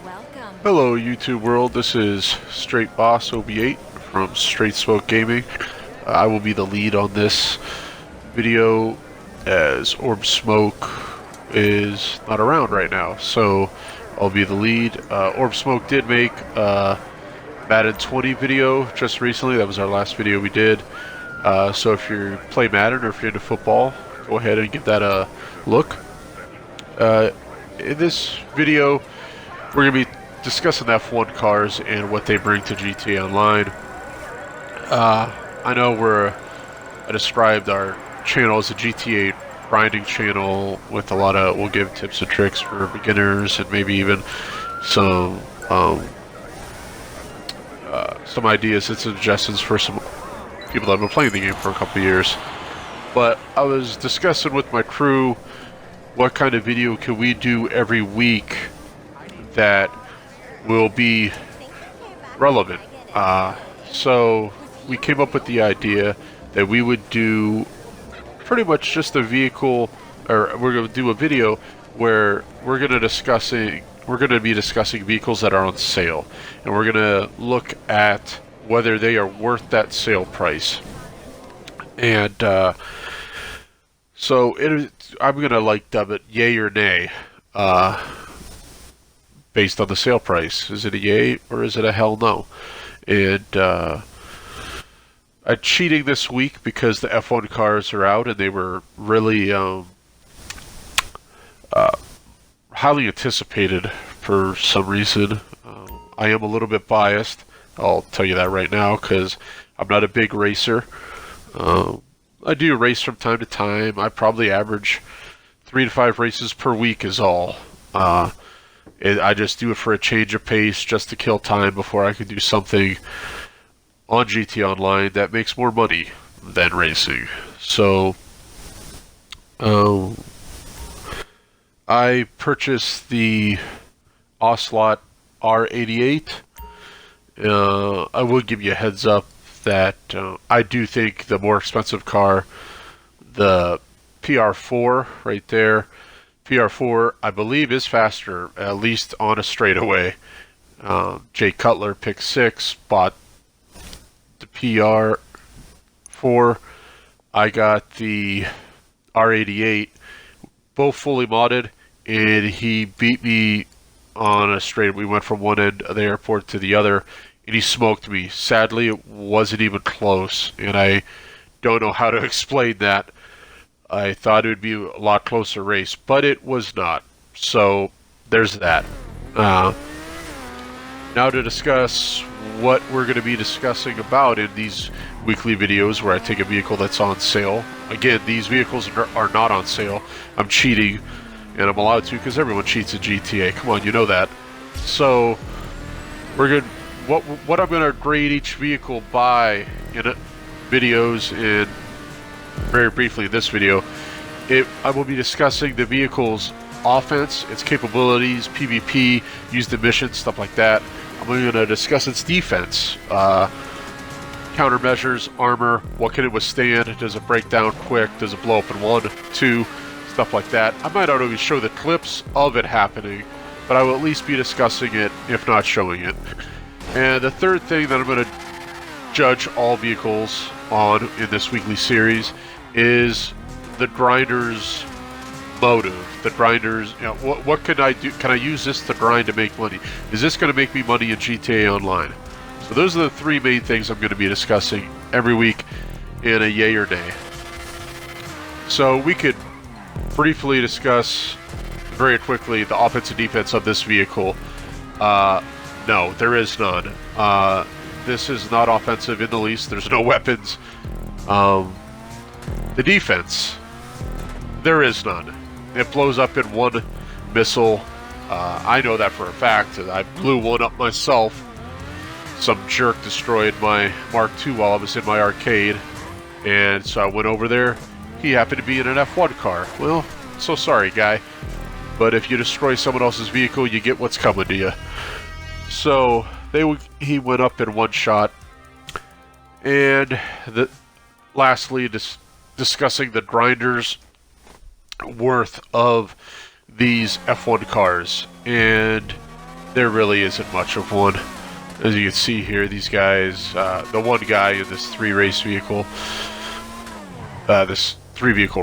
Welcome. Hello YouTube world, this is Straight Boss OB8 from Straight Smoke Gaming. I will be the lead on this video as Orb Smoke is not around right now, so I'll be the lead. Orb Smoke did make a Madden 20 video just recently. That was our last video we did. So if you play Madden or if you're into football, go ahead and give that a look. In this video, we're going to be discussing F1 cars and what they bring to GTA Online. I know I described our channel as a GTA grinding channel with a lot of, we'll give tips and tricks for beginners and maybe even some ideas and suggestions for some people that have been playing the game for a couple of years. But I was discussing with my crew what kind of video can we do every week that will be relevant. So we came up with the idea that we would do pretty much just a vehicle, or we're going to do a video where we're going to be discussing vehicles that are on sale, and we're going to look at whether they are worth that sale price. And so I'm going to dub it yay or nay. Based on the sale price. Is it a yay or is it a hell no? And I'm cheating this week because the F1 cars are out and they were really highly anticipated for some reason. I am a little bit biased. I'll tell you that right now because I'm not a big racer. I do race from time to time. I probably average 3 to 5 races per week is all. I just do it for a change of pace, just to kill time before I can do something on GT Online that makes more money than racing. So, I purchased the Ocelot R88. I will give you a heads up that I do think the more expensive car, the PR4 right there, PR4, I believe, is faster, at least on a straightaway. Jay Cutler, pick 6, bought the PR4. I got the R88, both fully modded, and he beat me on a straight. We went from one end of the airport to the other, and he smoked me. Sadly, it wasn't even close, and I don't know how to explain that. I thought it would be a lot closer race, but it was not. So there's that. Now to discuss what we're going to be discussing about in these weekly videos where I take a vehicle that's on sale. Again, these vehicles are not on sale. I'm cheating, and I'm allowed to because everyone cheats at GTA. Come on, you know that. So we're good. What I'm going to grade each vehicle by in videos in. Very briefly in this video, I will be discussing the vehicle's offense, its capabilities, PvP, used in missions, stuff like that. I'm going to discuss its defense, countermeasures, armor, what can it withstand, does it break down quick, does it blow up in 1, 2, stuff like that. I might not even show the clips of it happening, but I will at least be discussing it, if not showing it. And the third thing that I'm going to judge all vehicles on in this weekly series is the grinder's motive. The grinder's, you know, what can I do? Can I use this to grind to make money? Is this going to make me money in GTA Online? So those are the 3 main things I'm going to be discussing every week in a yay or nay. So we could briefly discuss very quickly the offense and defense of this vehicle. No, there is none. This is not offensive in the least. There's no weapons. The defense, there is none. It blows up in 1 missile. I know that for a fact. I blew one up myself. Some jerk destroyed my Mark II while I was in my arcade. And so I went over there. He happened to be in an F1 car. Well, so sorry, guy. But if you destroy someone else's vehicle, you get what's coming to you. So he went up in 1 shot. And lastly, discussing the grinders worth of these F1 cars. And there really isn't much of one. As you can see here, these guys, the one guy in this three vehicle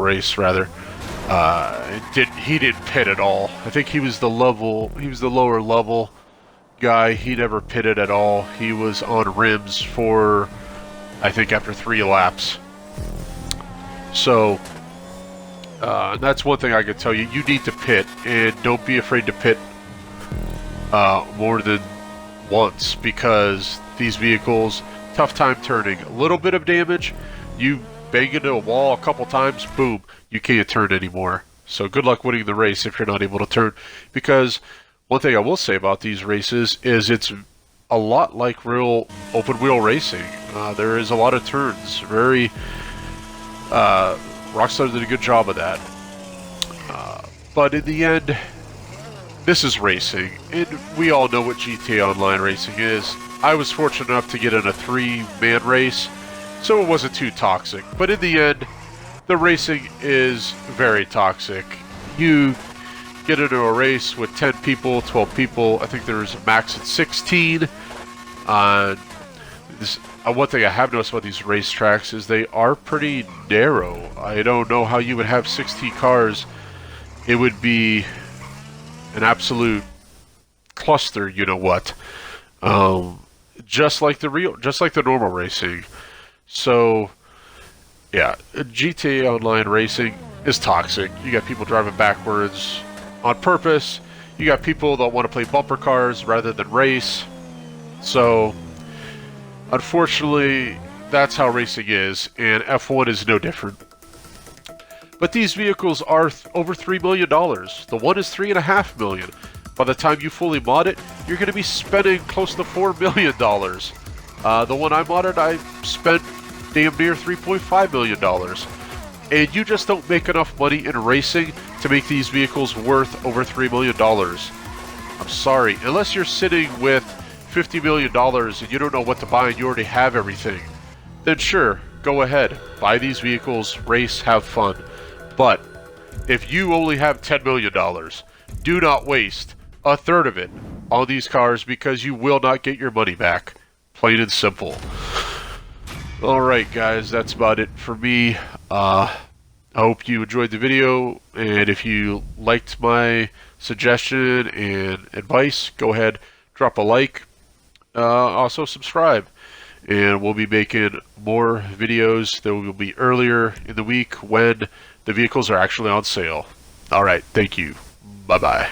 race rather, he didn't pit at all. I think he was the lower level guy. He never pitted at all. He was on rims for, I think, after 3 laps. So that's one thing I can tell you. You need to pit, and don't be afraid to pit more than once, because these vehicles, tough time turning. A little bit of damage, you bang into a wall a couple times, boom, you can't turn anymore. So good luck winning the race if you're not able to turn, because one thing I will say about these races is it's a lot like real open wheel racing. There is a lot of turns. Rockstar did a good job of that. But in the end, this is racing, and we all know what GTA Online racing is. I was fortunate enough to get in a 3-man race, so it wasn't too toxic. But in the end, the racing is very toxic. You get into a race with 10 people, 12 people. I think there's a max at 16. One thing I have noticed about these racetracks is they are pretty narrow. I don't know how you would have 16 cars. It would be an absolute cluster, you know what? Just like the normal racing. So, yeah, GTA Online racing is toxic. You got people driving backwards on purpose. You got people that want to play bumper cars rather than race. So, unfortunately, that's how racing is, and F1 is no different. But these vehicles are over $3 million. The one is $3.5 million. By the time you fully mod it, you're going to be spending close to $4 million. The one I modded, I spent damn near $3.5 million. And you just don't make enough money in racing to make these vehicles worth over $3 million. I'm sorry, unless you're sitting with $50 million and you don't know what to buy and you already have everything, then sure, go ahead, buy these vehicles, race, have fun. But if you only have $10 million, do not waste a third of it on these cars, because you will not get your money back. Plain and simple. Alright guys, that's about it for me. I hope you enjoyed the video, and if you liked my suggestion and advice, go ahead, drop a like. Also subscribe, and we'll be making more videos that will be earlier in the week when the vehicles are actually on sale. Alright, thank you. Bye-bye.